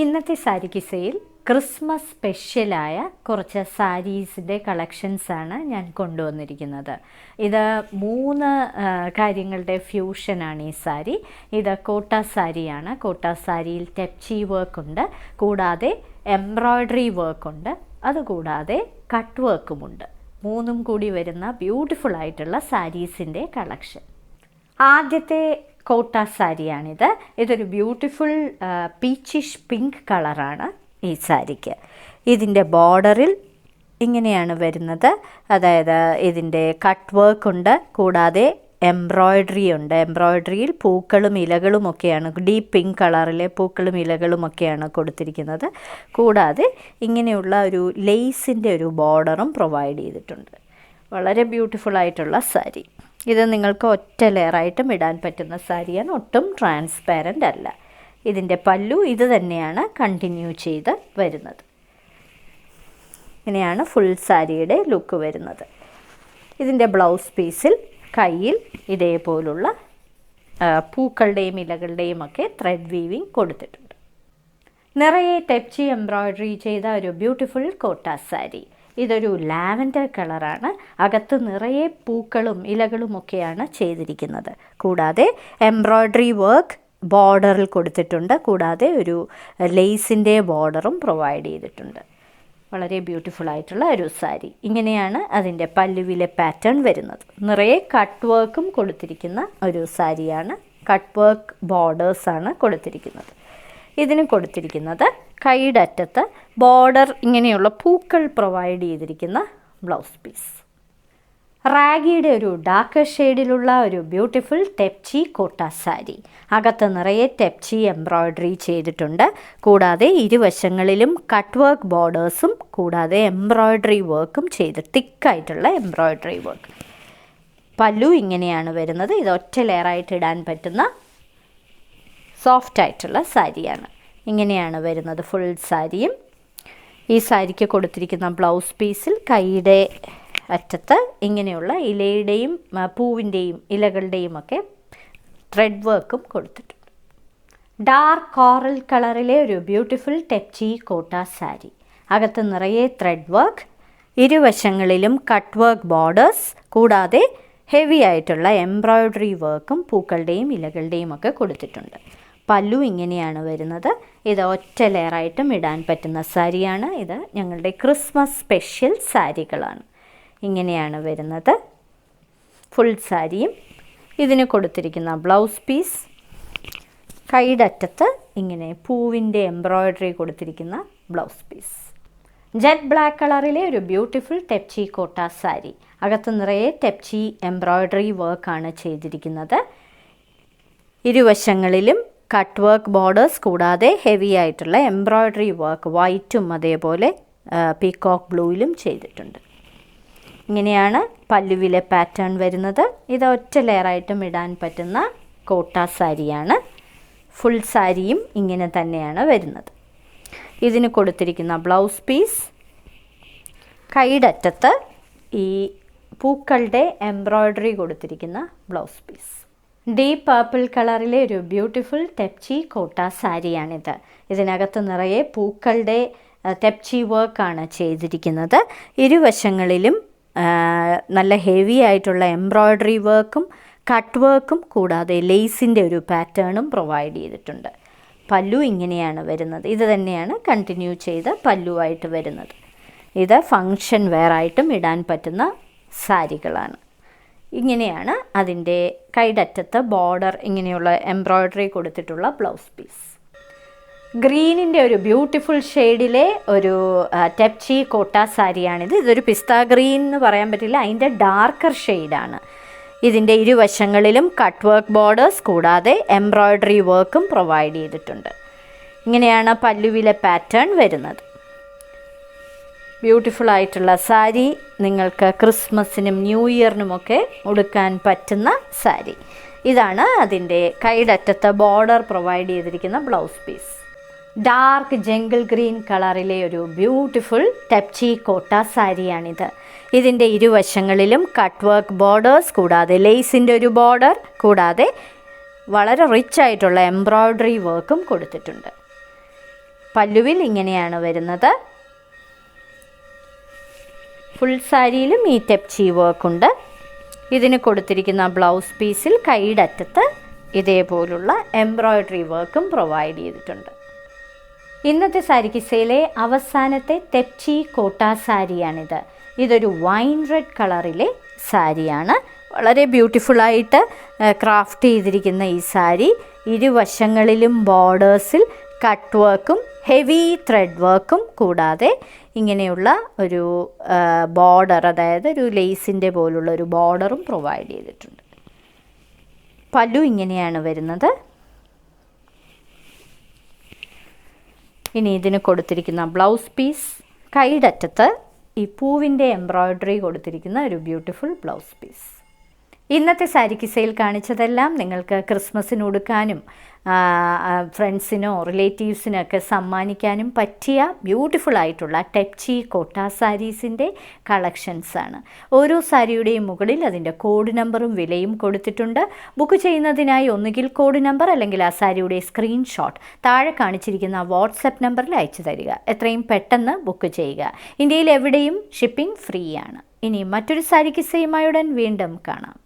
ഇന്നത്തെ സാരി കിസയിൽ ക്രിസ്മസ് സ്പെഷ്യലായ കുറച്ച് സാരീസിൻ്റെ കളക്ഷൻസാണ് ഞാൻ കൊണ്ടുവന്നിരിക്കുന്നത്. ഇത് 3 കാര്യങ്ങളുടെ ഫ്യൂഷനാണ് ഈ സാരി. ഇത് കോട്ട സാരിയാണ്. കോട്ട സാരിയിൽ ടെപ്ചി വർക്കുണ്ട്, കൂടാതെ എംബ്രോയ്ഡറി വർക്കുണ്ട്, അതുകൂടാതെ കട്ട് വർക്കുമുണ്ട്. 3ഉം കൂടി വരുന്ന ബ്യൂട്ടിഫുൾ ആയിട്ടുള്ള സാരീസിൻ്റെ കളക്ഷൻ. ആദ്യത്തെ കോട്ട സാരിയാണിത്. ഇതൊരു ബ്യൂട്ടിഫുൾ പീച്ചിഷ് പിങ്ക് കളറാണ് ഈ സാരിക്ക്. ഇതിൻ്റെ ബോർഡറിൽ ഇങ്ങനെയാണ് വരുന്നത്. അതായത് ഇതിൻ്റെ കട്ട് വർക്കുണ്ട്, കൂടാതെ എംബ്രോയ്ഡറി ഉണ്ട്. എംബ്രോയ്ഡറിയിൽ പൂക്കളും ഇലകളും ഒക്കെയാണ്, ഡീപ്പ് പിങ്ക് കളറിലെ പൂക്കളും ഇലകളും ഒക്കെയാണ് കൊടുത്തിരിക്കുന്നത്. കൂടാതെ ഇങ്ങനെയുള്ള ഒരു ലേസിൻ്റെ ഒരു ബോർഡറും പ്രൊവൈഡ് ചെയ്തിട്ടുണ്ട്. വളരെ ബ്യൂട്ടിഫുൾ ആയിട്ടുള്ള സാരി. ഇത് നിങ്ങൾക്ക് ഒറ്റ ലെയറായിട്ടും ഇടാൻ പറ്റുന്ന സാരിയാണ്, ഒട്ടും ട്രാൻസ്പാരൻ്റ് അല്ല. ഇതിൻ്റെ പല്ലു ഇത് തന്നെയാണ് കണ്ടിന്യൂ ചെയ്ത് വരുന്നത്. ഇങ്ങനെയാണ് ഫുൾ സാരിയുടെ ലുക്ക് വരുന്നത്. ഇതിൻ്റെ ബ്ലൗസ് പീസിൽ കയ്യിൽ ഇതേപോലുള്ള പൂക്കളുടെയും ഇലകളുടെയും ഒക്കെ ത്രെഡ് വീവിങ് കൊടുത്തിട്ടുണ്ട്. നിറയെ ടെപ്ചി എംബ്രോയ്ഡറി ചെയ്ത ഒരു ബ്യൂട്ടിഫുൾ കോട്ട സാരി. ഇതൊരു ലാവൻഡർ കളറാണ്. അകത്ത് നിറയെ പൂക്കളും ഇലകളും ഒക്കെയാണ് ചെയ്തിരിക്കുന്നത്. കൂടാതെ എംബ്രോയ്ഡറി വർക്ക് ബോർഡറിൽ കൊടുത്തിട്ടുണ്ട്. കൂടാതെ ഒരു ലേസിൻ്റെ ബോർഡറും പ്രൊവൈഡ് ചെയ്തിട്ടുണ്ട്. വളരെ ബ്യൂട്ടിഫുൾ ആയിട്ടുള്ള ഒരു സാരി. ഇങ്ങനെയാണ് അതിൻ്റെ പല്ലുവിലെ പാറ്റേൺ വരുന്നത്. നിറയെ കട്ട് വർക്കും കൊടുത്തിരിക്കുന്ന ഒരു സാരിയാണ്. കട്ട് വർക്ക് ബോർഡേഴ്സാണ് കൊടുത്തിരിക്കുന്നത്. ഇതിന് കൊടുത്തിരിക്കുന്നത് കൈയുടെ അറ്റത്ത് ബോർഡർ ഇങ്ങനെയുള്ള പൂക്കൾ പ്രൊവൈഡ് ചെയ്തിരിക്കുന്ന ബ്ലൗസ് പീസ്. റാഗിയുടെ ഒരു ഡാർക്ക് ഷെയ്ഡിലുള്ള ഒരു ബ്യൂട്ടിഫുൾ ടെപ്ചി കോട്ട സാരി. അകത്ത് നിറയെ ടെപ്ചി എംബ്രോയ്ഡറി ചെയ്തിട്ടുണ്ട്. കൂടാതെ ഇരുവശങ്ങളിലും കട്ട് വർക്ക് ബോർഡേഴ്സും കൂടാതെ എംബ്രോയ്ഡറി വർക്കും ചെയ്ത് തിക്കായിട്ടുള്ള എംബ്രോയ്ഡറി വർക്ക്. പല്ലു ഇങ്ങനെയാണ് വരുന്നത്. ഇത് ഒറ്റ ലെയറായിട്ട് ഇടാൻ പറ്റുന്ന സോഫ്റ്റ് ആയിട്ടുള്ള സാരിയാണ്. ഇങ്ങനെയാണ് വരുന്നത് ഫുൾ സാരിയും. ഈ സാരിക്ക് കൊടുത്തിരിക്കുന്ന ബ്ലൗസ് പീസിൽ കൈയുടെ അറ്റത്ത് ഇങ്ങനെയുള്ള ഇലയുടെയും പൂവിൻ്റെയും ഇലകളുടെയും ഒക്കെ ത്രെഡ് വർക്കും കൊടുത്തിട്ടുണ്ട്. ഡാർക്ക് കോറൽ കളറിലെ ഒരു ബ്യൂട്ടിഫുൾ ടെപ്ചി കോട്ട സാരി. അകത്ത് നിറയെ ത്രെഡ് വർക്ക്, ഇരുവശങ്ങളിലും കട്ട് വർക്ക് ബോർഡേഴ്സ്, കൂടാതെ ഹെവി ആയിട്ടുള്ള എംബ്രോയ്ഡറി വർക്കും പൂക്കളുടെയും ഇലകളുടെയും ഒക്കെ കൊടുത്തിട്ടുണ്ട്. പല്ലു ഇങ്ങനെയാണ് വരുന്നത്. ഇത് ഒറ്റ ലെയറായിട്ടും ഇടാൻ പറ്റുന്ന സാരിയാണ്. ഇത് ഞങ്ങളുടെ ക്രിസ്മസ് സ്പെഷ്യൽ സാരികളാണ്. ഇങ്ങനെയാണ് വരുന്നത് ഫുൾ സാരിയും. ഇതിന് കൊടുത്തിരിക്കുന്ന ബ്ലൗസ് പീസ് കൈയുടെ അറ്റത്ത് ഇങ്ങനെ പൂവിൻ്റെ എംബ്രോയ്ഡറി കൊടുത്തിരിക്കുന്ന ബ്ലൗസ് പീസ്. ജെറ്റ് ബ്ലാക്ക് കളറിലെ ഒരു ബ്യൂട്ടിഫുൾ ടെപ്ചി കോട്ട സാരി. അകത്ത് നിറയെ ടെപ്ചി എംബ്രോയ്ഡറി വർക്കാണ് ചെയ്തിരിക്കുന്നത്. ഇരുവശങ്ങളിലും കട്ട് വർക്ക് ബോർഡേഴ്സ്, കൂടാതെ ഹെവി ആയിട്ടുള്ള എംബ്രോയ്ഡറി വർക്ക് വൈറ്റും അതേപോലെ പീകോക്ക് ബ്ലൂയിലും ചെയ്തിട്ടുണ്ട്. ഇങ്ങനെയാണ് പല്ലുവിലെ പാറ്റേൺ വരുന്നത്. ഇത് ഒറ്റ ലെയറായിട്ടും ഇടാൻ പറ്റുന്ന കോട്ട സാരിയാണ്. ഫുൾ സാരിയും ഇങ്ങനെ തന്നെയാണ് വരുന്നത്. ഇതിന് കൊടുത്തിരിക്കുന്ന ബ്ലൗസ് പീസ് കൈയുടെ അറ്റത്ത് ഈ പൂക്കളുടെ എംബ്രോയ്ഡറി കൊടുത്തിരിക്കുന്ന ബ്ലൗസ് പീസ്. ഡീപ്പ് പർപ്പിൾ കളറിലെ ഒരു ബ്യൂട്ടിഫുൾ ടെപ്ചി കോട്ട സാരിയാണിത്. ഇതിനകത്ത് നിറയെ പൂക്കളുടെ ടെപ്ചി വർക്കാണ് ചെയ്തിരിക്കുന്നത്. ഇരുവശങ്ങളിലും നല്ല ഹെവി ആയിട്ടുള്ള എംബ്രോയ്ഡറി വർക്കും കട്ട് വർക്കും കൂടാതെ ലേസിൻ്റെ ഒരു പാറ്റേണും പ്രൊവൈഡ് ചെയ്തിട്ടുണ്ട്. പല്ലു ഇങ്ങനെയാണ് വരുന്നത്. ഇത് തന്നെയാണ് കണ്ടിന്യൂ ചെയ്ത് പല്ലുവായിട്ട് വരുന്നത്. ഇത് ഫങ്ഷൻ വെയർ ആയിട്ടും ഇടാൻ പറ്റുന്ന സാരികളാണ്. ഇങ്ങനെയാണ് അതിൻ്റെ കൈയുടെ അറ്റത്ത് ബോർഡർ ഇങ്ങനെയുള്ള എംബ്രോയ്ഡറി കൊടുത്തിട്ടുള്ള ബ്ലൗസ് പീസ്. ഗ്രീനിൻ്റെ ഒരു ബ്യൂട്ടിഫുൾ ഷെയ്ഡിലെ ഒരു ടെപ്ചി കോട്ട സാരിയാണിത്. ഇതൊരു പിസ്ത ഗ്രീൻ എന്ന് പറയാൻ പറ്റില്ല, അതിൻ്റെ ഡാർക്കർ ഷെയ്ഡാണ്. ഇതിൻ്റെ ഇരുവശങ്ങളിലും കട്ട് വർക്ക് ബോർഡേഴ്സ് കൂടാതെ എംബ്രോയ്ഡറി വർക്കും പ്രൊവൈഡ് ചെയ്തിട്ടുണ്ട്. ഇങ്ങനെയാണ് പല്ലുവിലെ പാറ്റേൺ വരുന്നത്. ബ്യൂട്ടിഫുൾ ആയിട്ടുള്ള സാരി. നിങ്ങൾക്ക് ക്രിസ്മസിനും ന്യൂ ഇയറിനുമൊക്കെ ഉടുക്കാൻ പറ്റുന്ന സാരി. ഇതാണ് അതിൻ്റെ കൈയുടെ അറ്റത്ത് ബോർഡർ പ്രൊവൈഡ് ചെയ്തിരിക്കുന്ന blouse piece. Dark jungle green കളറിലെ ഒരു ബ്യൂട്ടിഫുൾ ടെപ്ചി കോട്ട സാരിയാണിത്. ഇതിൻ്റെ ഇരുവശങ്ങളിലും കട്ട് വർക്ക് ബോർഡേഴ്സ് കൂടാതെ ലേസിൻ്റെ ഒരു ബോർഡർ കൂടാതെ വളരെ റിച്ച് ആയിട്ടുള്ള എംബ്രോയ്ഡറി വർക്കും കൊടുത്തിട്ടുണ്ട്. പല്ലുവിൽ ഇങ്ങനെയാണ് വരുന്നത്. ഫുൾ സാരിയിലും ഈ ടെപ്ചി വർക്കുണ്ട്. ഇതിന് കൊടുത്തിരിക്കുന്ന ബ്ലൗസ് പീസിൽ കൈയുടെ അറ്റത്ത് ഇതേപോലുള്ള എംബ്രോയ്ഡറി വർക്കും പ്രൊവൈഡ് ചെയ്തിട്ടുണ്ട്. ഇന്നത്തെ സാരി കിസ്സയിലെ അവസാനത്തെ ടെപ്ചി കോട്ട സാരിയാണിത്. ഇതൊരു വൈൻ റെഡ് കളറിലെ സാരിയാണ്. വളരെ ബ്യൂട്ടിഫുള്ളായിട്ട് ക്രാഫ്റ്റ് ചെയ്തിരിക്കുന്ന ഈ സാരി ഇരുവശങ്ങളിലും ബോർഡേഴ്സിൽ കട്ട് വർക്കും ഹെവി ത്രെഡ് വർക്കും കൂടാതെ ഇങ്ങനെയുള്ള ഒരു ബോർഡർ, അതായത് ഒരു ലേസിൻ്റെ പോലുള്ള ഒരു ബോർഡറും പ്രൊവൈഡ് ചെയ്തിട്ടുണ്ട്. പല്ലു ഇങ്ങനെയാണ് വരുന്നത്. ഇനി ഇതിന് കൊടുത്തിരിക്കുന്ന ബ്ലൗസ് പീസ് കൈയുടെ അറ്റത്ത് ഈ പൂവിൻ്റെ എംബ്രോയ്ഡറി കൊടുത്തിരിക്കുന്ന ഒരു ബ്യൂട്ടിഫുൾ ബ്ലൗസ് പീസ്. ഇന്നത്തെ സാരി കിസ്സയിൽ കാണിച്ചതെല്ലാം നിങ്ങൾക്ക് ക്രിസ്മസിന് ഉടുക്കാനും ഫ്രണ്ട്സിനോ റിലേറ്റീവ്സിനോ ഒക്കെ സമ്മാനിക്കാനും പറ്റിയ ബ്യൂട്ടിഫുൾ ആയിട്ടുള്ള ടെപ്ചി കോട്ട സാരീസിൻ്റെ കളക്ഷൻസാണ്. ഓരോ സാരിയുടെയും മുകളിൽ അതിൻ്റെ കോഡ് നമ്പറും വിലയും കൊടുത്തിട്ടുണ്ട്. ബുക്ക് ചെയ്യുന്നതിനായി ഒന്നുകിൽ കോഡ് നമ്പർ അല്ലെങ്കിൽ ആ സാരിയുടെ സ്ക്രീൻഷോട്ട് താഴെ കാണിച്ചിരിക്കുന്ന വാട്സപ്പ് നമ്പറിൽ അയച്ചു തരിക. എത്രയും പെട്ടെന്ന് ബുക്ക് ചെയ്യുക. ഇന്ത്യയിൽ എവിടെയും ഷിപ്പിംഗ് ഫ്രീ ആണ്. ഇനി മറ്റൊരു സാരി കിസ്സയുമായി ഉടൻ വീണ്ടും കാണാം.